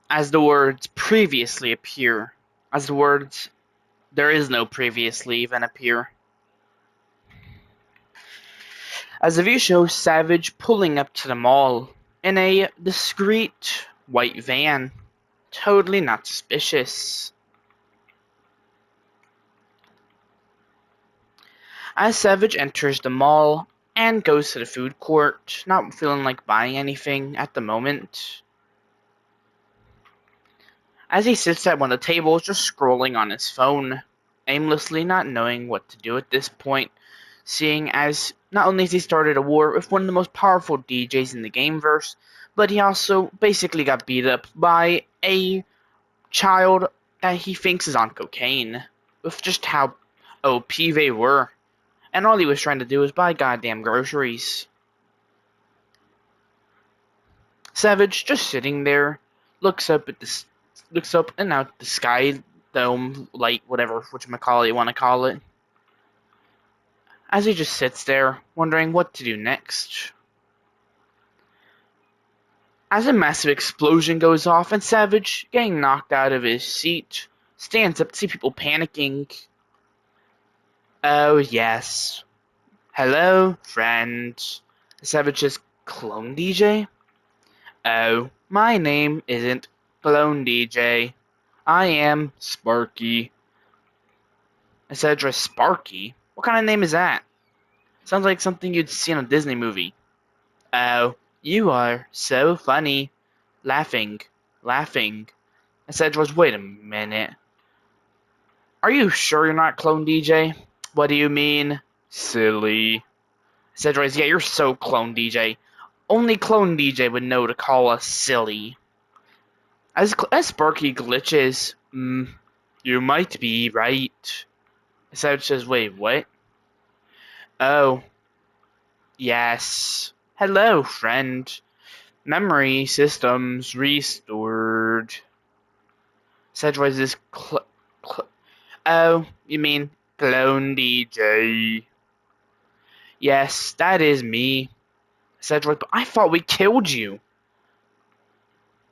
as the words previously appear, as the words there is no previously even appear. As the view shows Savage pulling up to the mall in a discreet white van, totally not suspicious. As Savage enters the mall and goes to the food court, not feeling like buying anything at the moment. As he sits at one of the tables, just scrolling on his phone, aimlessly not knowing what to do at this point, seeing as not only has he started a war with one of the most powerful DJs in the gameverse, but he also basically got beat up by a child that he thinks is on cocaine, with just how OP they were. And all he was trying to do was buy goddamn groceries. Savage, just sitting there, looks up and out the sky dome light, whatever whatchamacallit you want to call it. As he just sits there, wondering what to do next. As a massive explosion goes off and Savage, getting knocked out of his seat, stands up to see people panicking. Oh yes. Hello, friend. Savage's clone DJ? Oh, my name isn't Clone DJ. I am Sparky. Cedra Sparky? What kind of name is that? Sounds like something you'd see in a Disney movie. Oh, you are so funny. Laughing. Laughing. Cedra's, wait a minute. Are you sure you're not Clone DJ? What do you mean? Silly. Cedra's, yeah, you're so Clone DJ. Only Clone DJ would know to call us silly. As Sparky glitches, you might be right. Savage says, wait, what? Oh, yes. Hello, friend. Memory systems restored. Sedgwick is oh, you mean Clone DJ? Yes, that is me. Sedgwick, but I thought we killed you.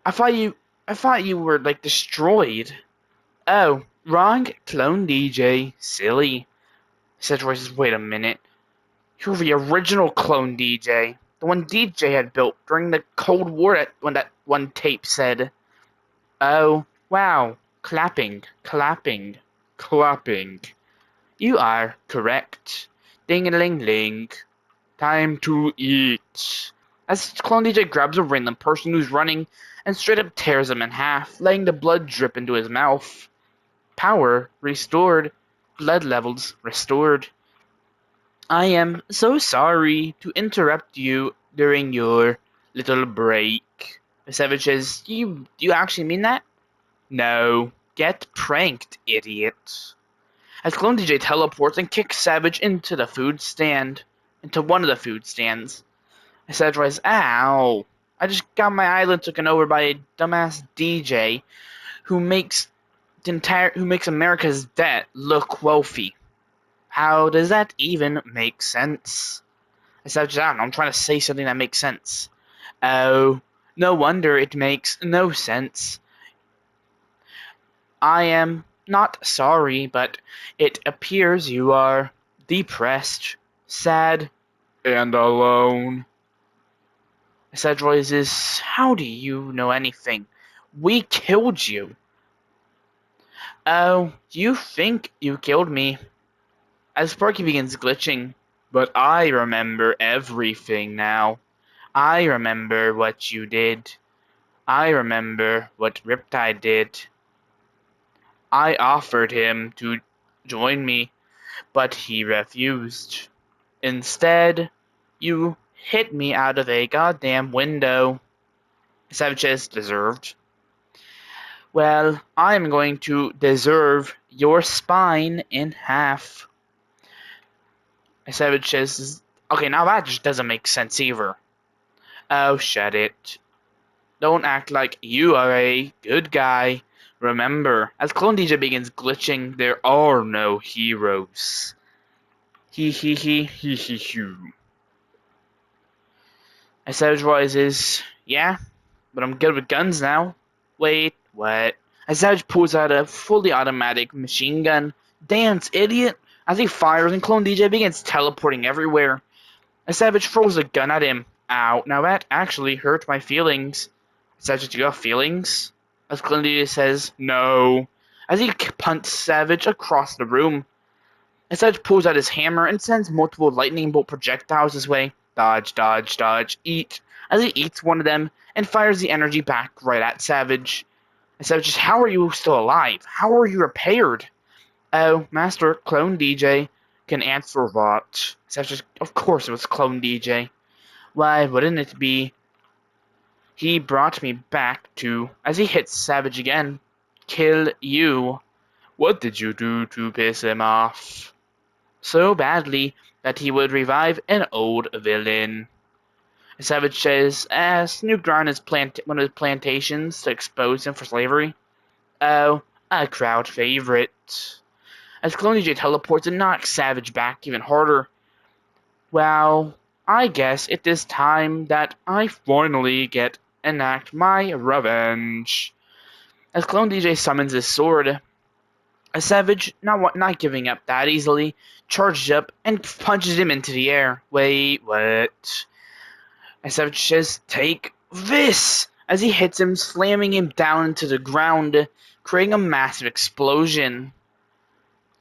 I thought you were like destroyed. Oh, wrong Clone DJ. Silly. Sedgwick says, wait a minute. You're the original Clone DJ. The one DJ had built during the Cold War when that one tape said. Oh, wow. Clapping, clapping, clapping. You are correct. Ding-a-ling-ling. Time to eat. As Clone DJ grabs a random person who's running and straight up tears him in half, letting the blood drip into his mouth. Power restored. Blood levels restored. I am so sorry to interrupt you during your little break. Savage says, do you actually mean that? No. Get pranked, idiot. As Clone DJ teleports and kicks Savage into the food stand. Into one of the food stands. Savage writes, ow. I just got my island taken over by a dumbass DJ who makes America's debt look wealthy. How does that even make sense? I don't know, I'm trying to say something that makes sense. Oh, no wonder it makes no sense. I am not sorry, but it appears you are depressed, sad, and alone. Cedroy is, how do you know anything? We killed you. Oh, you think you killed me? As Sparky begins glitching, but I remember everything now. I remember what you did. I remember what Riptide did. I offered him to join me, but he refused. Instead, you hit me out of a goddamn window. Savage deserved. Well, I'm going to deserve your spine in half. Savage says, okay, now that just doesn't make sense either. Oh, shut it. Don't act like you are a good guy. Remember, as Clone DJ begins glitching, there are no heroes. He he he he he he. As Savage rises, yeah, but I'm good with guns now. Wait, what? As Savage pulls out a fully automatic machine gun. Dance, idiot! As he fires and Clone DJ begins teleporting everywhere. As Savage throws a gun at him. Ow, now that actually hurt my feelings. Savage, do you have feelings? As Clone DJ says, no. As he punts Savage across the room. As Savage pulls out his hammer and sends multiple lightning bolt projectiles his way. Dodge, dodge, dodge, eat. As he eats one of them and fires the energy back right at Savage. Savage says, how are you still alive? How are you repaired? Oh, Master Clone DJ can answer that. Savage says, of course it was Clone DJ. Why wouldn't it be? He brought me back to, as he hits Savage again, kill you. What did you do to piss him off? So badly that he would revive an old villain. Savage says, snooped around one of his plantations to expose him for slavery. Oh, a crowd favorite. As Clone DJ teleports and knocks Savage back even harder. Well, I guess it is time that I finally enact my revenge. As Clone DJ summons his sword, a Savage, not giving up that easily, charges up and punches him into the air. Wait, what? A Savage says, take this! As he hits him, slamming him down into the ground, creating a massive explosion.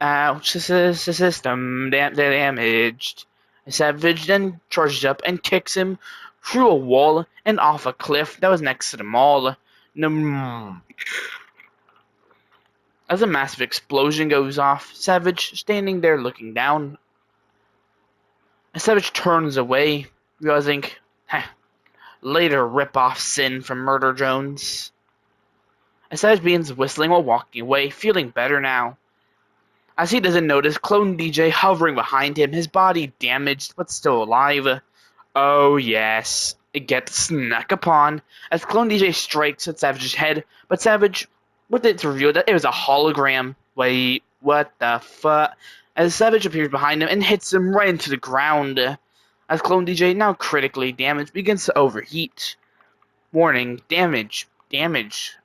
Ouch, system damaged. A Savage then charges up and kicks him through a wall and off a cliff that was next to the mall. As a massive explosion goes off, Savage standing there looking down. A Savage turns away, realizing, later rip-off Sin from Murder Jones. A Savage begins whistling while walking away, feeling better now. As he doesn't notice Clone DJ hovering behind him, his body damaged but still alive. Oh yes, it gets snuck upon as Clone DJ strikes at Savage's head, but Savage, with it revealed that it was a hologram. Wait, what the fuck? As Savage appears behind him and hits him right into the ground. As Clone DJ, now critically damaged, begins to overheat. Warning, damage.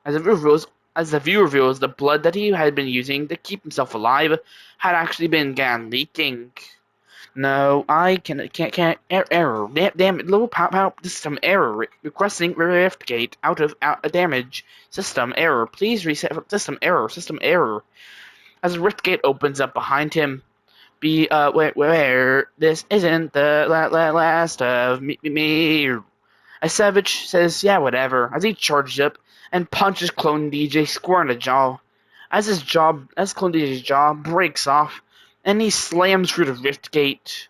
As the view reveals, the blood that he had been using to keep himself alive had actually begun leaking. No, I can't error. Damn it, low power system error. Requesting verificate out damage. System error. Please reset system error. As the rift gate opens up behind him, where this isn't the last of me. A Savage says, yeah, whatever, as he charges up and punches Clone DJ square in the jaw. As Clone DJ's jaw breaks off, and he slams through the rift gate.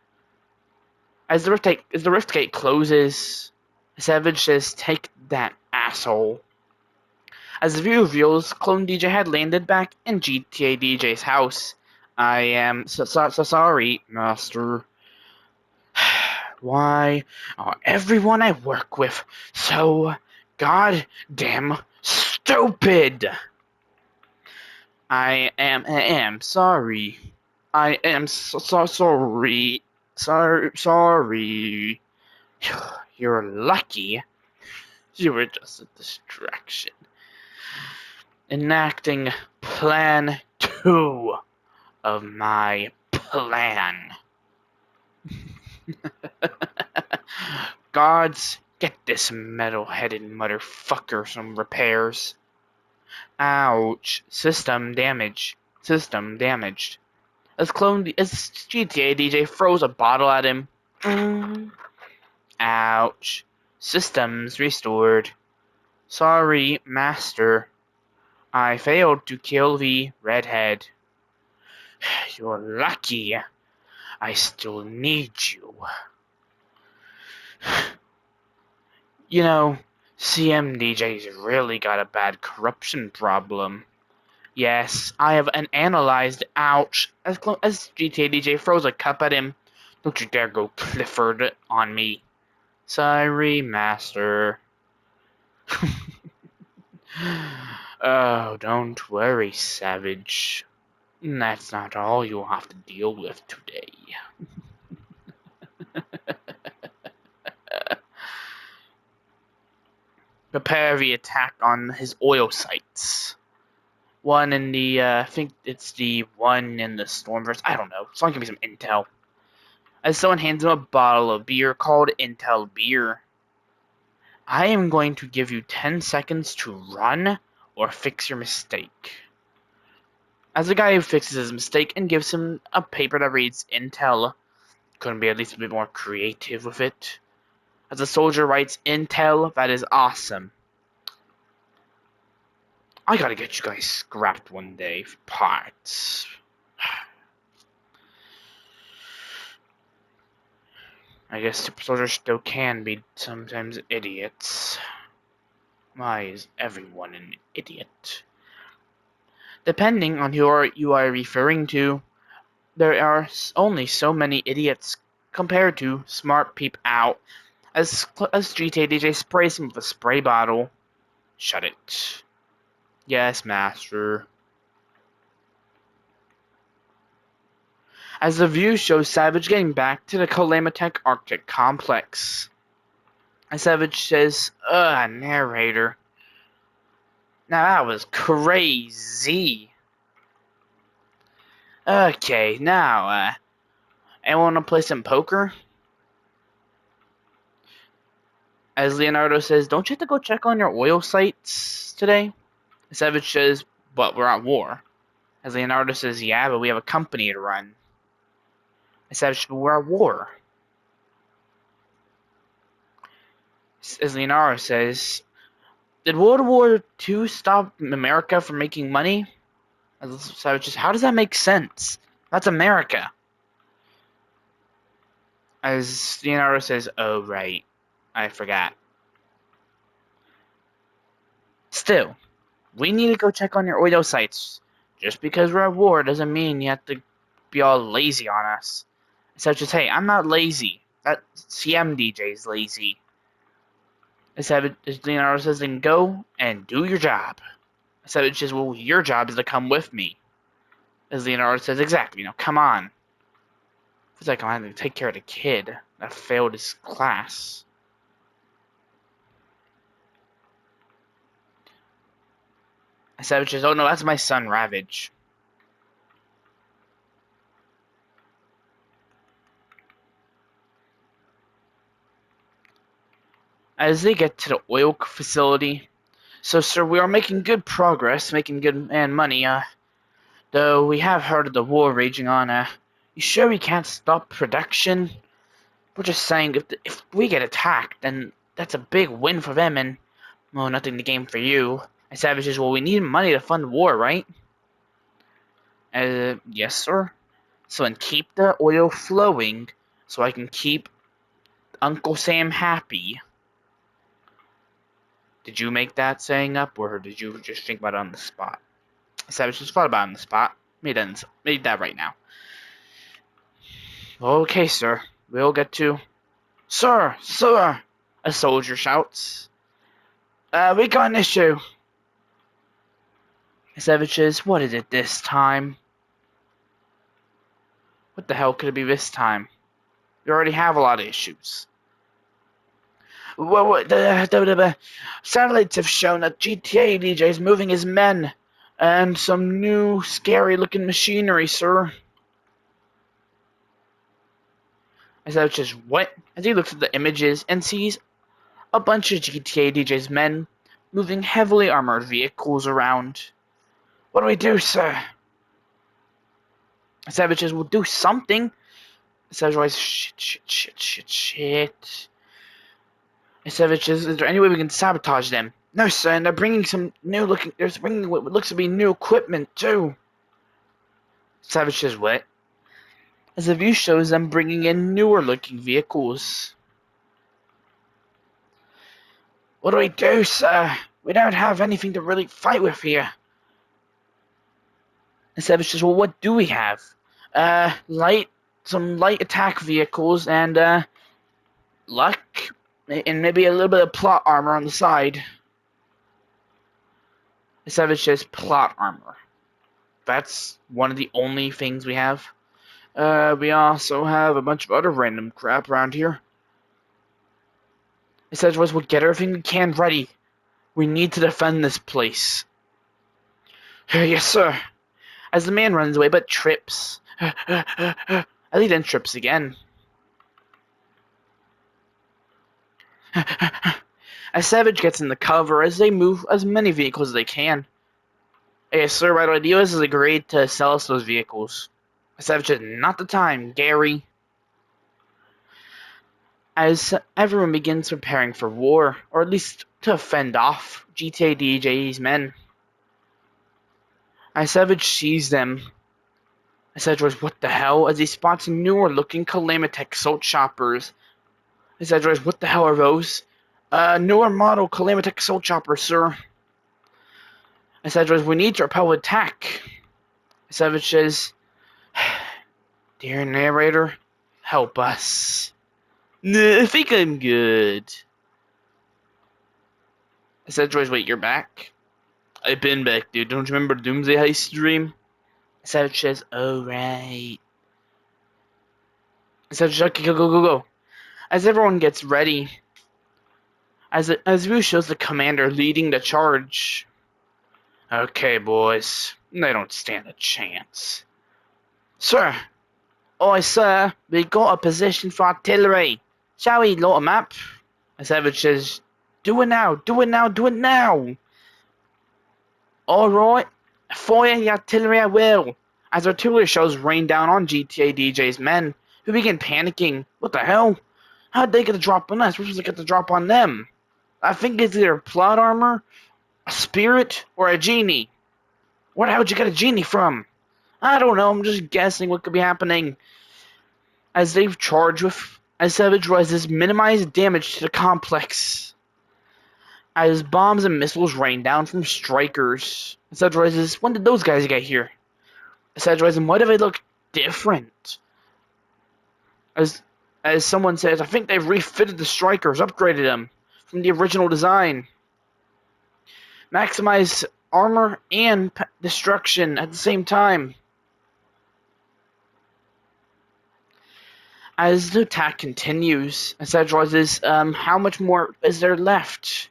As the rift gate closes, Savage says, take that, asshole. As the view reveals, Clone DJ had landed back in GTA DJ's house. I am so sorry, Master. Why are everyone I work with so goddamn stupid? I am sorry. I am so sorry. Sorry. You're lucky. You were just a distraction. Enacting Plan 2 of my plan. Gods, get this metal-headed motherfucker some repairs. Ouch. System damaged. As GTA DJ throws a bottle at him. Ouch. Systems restored. Sorry, Master. I failed to kill the redhead. You're lucky. I still need you. You know, CMDJ's really got a bad corruption problem. Yes, I have analyzed. Ouch. As GTA DJ throws a cup at him. Don't you dare go Clifford on me. Sorry, Master. Oh, don't worry, Savage. That's not all you'll have to deal with today. prepare the attack on his oil sites. One in the, I think it's the one in the Stormverse. I don't know. Someone give me some intel. As someone hands him a bottle of beer called Intel Beer. I am going to give you 10 seconds to run or fix your mistake. As the guy who fixes his mistake and gives him a paper that reads Intel, couldn't be at least a bit more creative with it. As the soldier writes Intel, that is awesome. I gotta get you guys scrapped one day for parts. I guess super soldiers still can be sometimes idiots. Why is everyone an idiot? Depending on who you are referring to, there are only so many idiots compared to smart people out. As GTA DJ sprays him with a spray bottle. Shut it. Yes, master. As the view shows Savage getting back to the Calamity Arctic complex. And Savage says, narrator. Now that was crazy. Okay, now, anyone wanna play some poker? As Leonardo says, don't you have to go check on your oil sites today? Savage says, but we're at war. As Leonardo says, yeah, but we have a company to run. Savage, but we're at war. As Leonardo says, did World War II stop America from making money? As Savage says, how does that make sense? That's America. As Leonardo says, oh, right. I forgot. Still, we need to go check on your oil sites. Just because we're at war doesn't mean you have to be all lazy on us. Such as, hey, I'm not lazy. That CMDJ's lazy. As Leonardo says, then go and do your job. Savage says, well, your job is to come with me. As Leonardo says, exactly, come on. Feels like I'm having to take care of the kid that failed his class. Savage says, oh no, that's my son, Ravage. As they get to the oil facility, so sir, we are making good progress, making good money, though we have heard of the war raging on, you sure we can't stop production? We're just saying, if we get attacked, then that's a big win for them, and, well, nothing to gain for you. And Savage says, well, we need money to fund the war, right? Yes, sir. So then keep the oil flowing, so I can keep Uncle Sam happy. Did you make that saying up, or did you just think about it on the spot? Savage just thought about it on the spot. Made that right now. Okay, sir. We'll get to... Sir! Sir! A soldier shouts. We got an issue. Savage says, what is it this time? What the hell could it be this time? We already have a lot of issues. Well, the satellites have shown that GTA DJ is moving his men and some new scary-looking machinery, sir. Savage says, what? As he looks at the images and sees a bunch of GTA DJ's men moving heavily armored vehicles around. What do we do, sir? Savage says, we'll do something. Savage says, shit. Savage says, is there any way we can sabotage them? No, sir, and they're bringing they're bringing what looks to be new equipment, too. Savage says, what? As the view shows them bringing in newer looking vehicles. What do we do, sir? We don't have anything to really fight with here. And Savage says, well, what do we have? Some light attack vehicles and, luck, and maybe a little bit of plot armor on the side. And Savage says, plot armor. That's one of the only things we have. We also have a bunch of other random crap around here. And Savage says, we'll get everything we can ready. We need to defend this place. Yes, sir. As the man runs away but trips. As he then trips again. As Savage gets in the cover as they move as many vehicles as they can. Yes, sir, right away. The US has agreed to sell us those vehicles. Savage said, not the time, Gary. As everyone begins preparing for war, or at least to fend off GTA DJ's men. As Savage sees them, Savage was, what the hell? As he spots newer looking Calamity assault choppers. Savage was, what the hell are those? Newer model Calamity assault choppers, sir. Savage was, we need to repel attack. Savage says, dear narrator, help us. I think I'm good. Savage was, wait, you're back? I've been back, dude. Don't you remember Doomsday Heist dream? Savage says, oh, right. Savage says, okay, go. As everyone gets ready, as Rue shows the commander leading the charge. Okay, boys. They don't stand a chance. Sir. Oh, sir. We got a position for artillery. Shall we load 'em up? Savage says, do it now. Alright. Fire the artillery I will. As artillery shells rain down on GTA DJ's men, who begin panicking. What the hell? How'd they get a drop on us? We're supposed to get the drop on them. I think it's either plot armor, a spirit, or a genie. Where the hell did you get a genie from? I don't know, I'm just guessing what could be happening. As they've charged with, as Savage rises, minimize damage to the complex. As bombs and missiles rain down from strikers. Savage rises, when did those guys get here? Savage rises, why do they look different? As someone says, I think they've refitted the strikers, upgraded them from the original design. Maximize armor and destruction at the same time. As the attack continues, Savage realizes how much more is there left.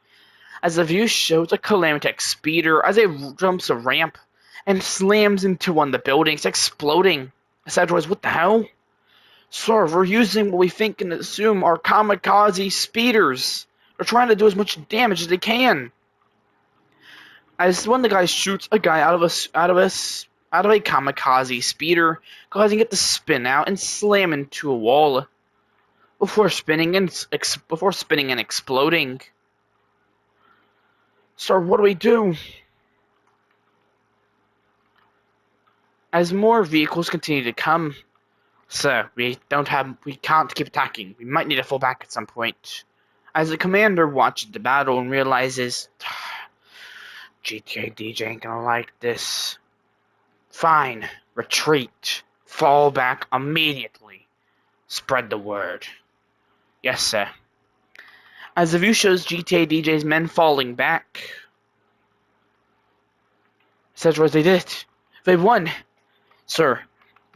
As the view shows a Calamity speeder as it jumps a ramp and slams into one of the buildings, exploding. Savage realizes, what the hell? Sir, we're using what we think and assume are kamikaze speeders. They're trying to do as much damage as they can. As one of the guys shoots a guy out of a kamikaze speeder, causing it to spin out and slam into a wall before spinning and exploding. Sir, what do we do? As more vehicles continue to come, sir, we can't keep attacking. We might need to fall back at some point. As the commander watches the battle and realizes, GTA DJ ain't gonna like this. Fine, retreat. Fall back immediately. Spread the word. Yes, sir. As the view shows GTA DJ's men falling back, says what they did. They won. Sir,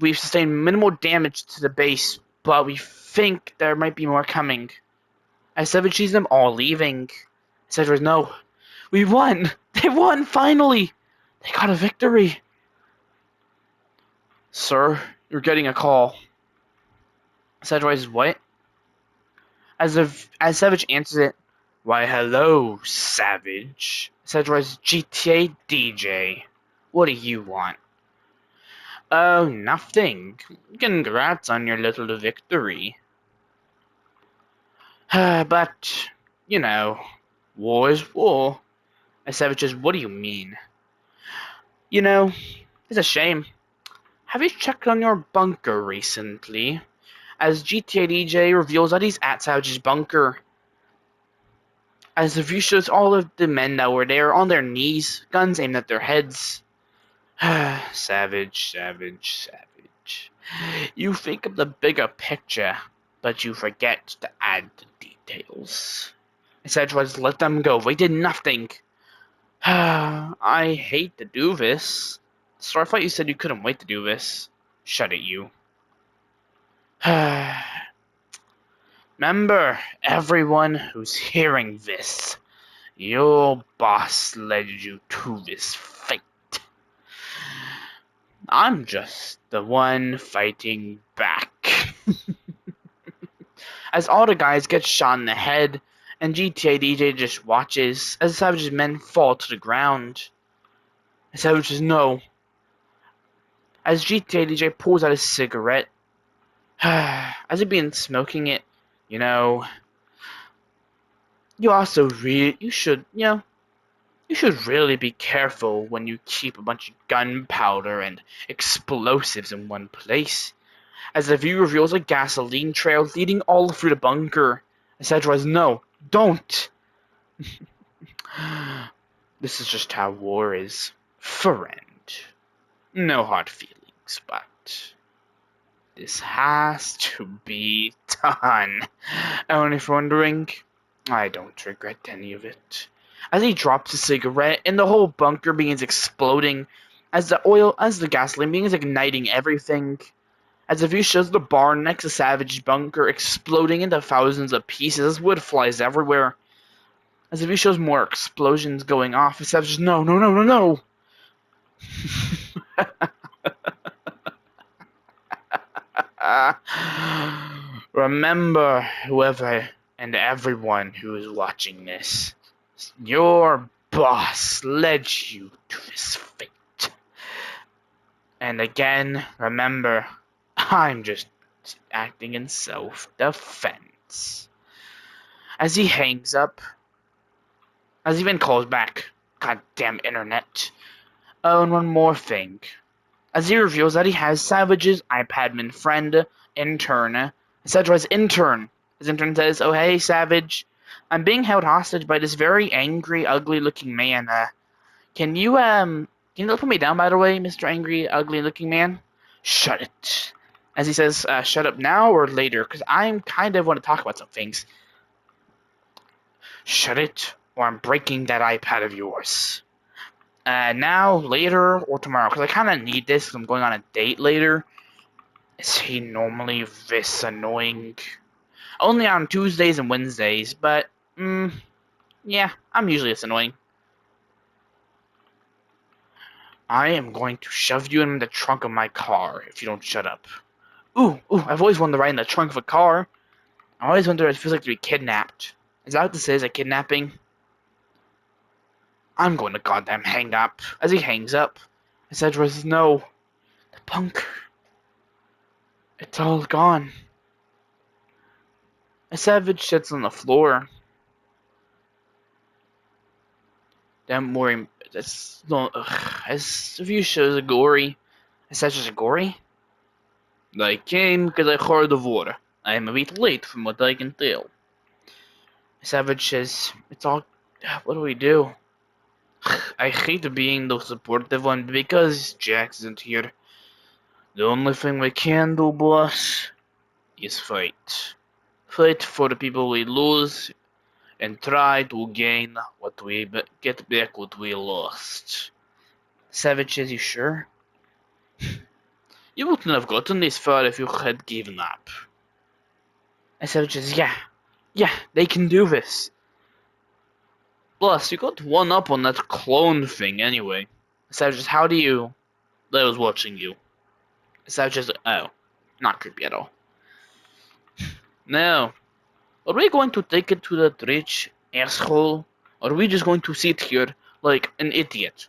we've sustained minimal damage to the base, but we think there might be more coming. As Savage sees them all leaving, Cedric, no. We won! They won, finally! They got a victory. Sir, you're getting a call. Cedric is what? As Savage answers it, why hello, Savage. Cedric is GTA DJ. What do you want? Oh, nothing. Congrats on your little victory. But, you know, war is war. As Savage says, what do you mean? You know, it's a shame. Have you checked on your bunker recently? As GTA DJ reveals that he's at Savage's bunker. As the view shows all of the men that were there on their knees, guns aimed at their heads. Savage. You think of the bigger picture, but you forget to add the details. Savage was, let them go. They did nothing. I hate to do this. So I thought you said you couldn't wait to do this. Shut it, you. Remember, everyone who's hearing this, Your boss led you to this fate. I'm just the one fighting back. As all the guys get shot in the head, and GTA DJ just watches as Savage's men fall to the ground. Savage says no. As GTA DJ pulls out his cigarette, as he begins smoking it, you know, you should really be careful when you keep a bunch of gunpowder and explosives in one place. As the view reveals a gasoline trail leading all through the bunker, Cedra says, no, don't! This is just how war is. Friend. No hard feelings, but this has to be done. Only for wondering, I don't regret any of it. As he drops a cigarette, and the whole bunker begins exploding, as the gasoline begins igniting everything. As the view shows the barn next to Savage's bunker exploding into thousands of pieces as wood flies everywhere. As the view shows more explosions going off, Savage says, no, no, no, no, no! Remember, whoever and everyone who is watching this, your boss led you to this fate. And again, remember, I'm just acting in self-defense. As he hangs up, as he then calls back, goddamn internet. Oh, and one more thing. As he reveals that he has Savage's iPadman friend, intern, Cedra's intern. His intern says, oh hey, Savage, I'm being held hostage by this very angry, ugly-looking man. Can you put me down, by the way, Mr. Angry, ugly-looking man? Shut it. As he says, shut up now or later, because I kind of want to talk about some things. Shut it, or I'm breaking that iPad of yours. Now, later, or tomorrow, because I kind of need this because I'm going on a date later. Is he normally this annoying? Only on Tuesdays and Wednesdays, but, yeah, I'm usually this annoying. I am going to shove you in the trunk of my car if you don't shut up. Ooh, I've always wanted to ride in the trunk of a car. I always wonder what it feels like to be kidnapped. Is that what this is, a kidnapping? I'm going to goddamn hang up. As he hangs up, Cedra says, no, the bunker. It's all gone. A Savage sits on the floor. Don't worry, that's no. As the view shows a gory. A Savage is a gory? I came because I heard the war. I am a bit late from what I can tell. Savage says, it's all. What do we do? I hate being the supportive one because Jack isn't here. The only thing we can do, boss, is fight. Fight for the people we lose and try to gain get back what we lost. Savage says, you sure? You wouldn't have gotten this far if you had given up. And Savage says, yeah, they can do this. Plus, you got one up on that clone thing anyway. Savage says, how do you... I was watching you. Savage says, oh, not creepy at all. Now, are we going to take it to that rich asshole? Or are we just going to sit here like an idiot?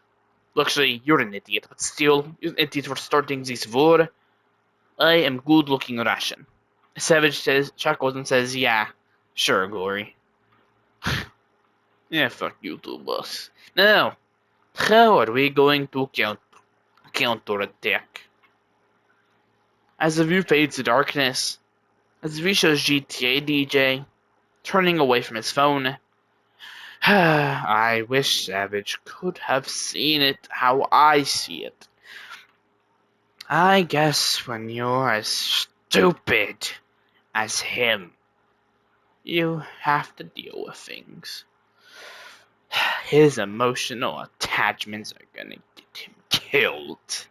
Actually, you're an idiot, but still, you're an idiot for starting this war. I am good-looking Russian. Savage says, chuckles and says, yeah, sure, Gory. Yeah, fuck you too, boss. Now, how are we going to counterattack? As the view fades to darkness, as the view shows GTA DJ turning away from his phone, I wish Savage could have seen it how I see it. I guess when you're as stupid as him, you have to deal with things. His emotional attachments are gonna get him killed.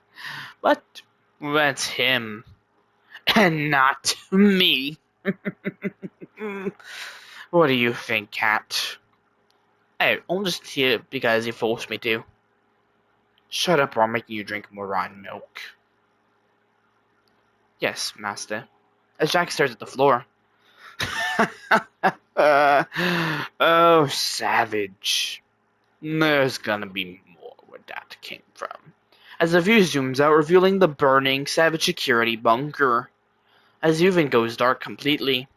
But that's him, and not me. What do you think, Cat? Hey, I'm just here because you forced me to. Shut up or I'm making you drink more rotten milk. Yes, master. As Jack stares at the floor. Oh, savage. There's gonna be more where that came from. As the view zooms out, revealing the burning, savage security bunker. As Uven goes dark completely.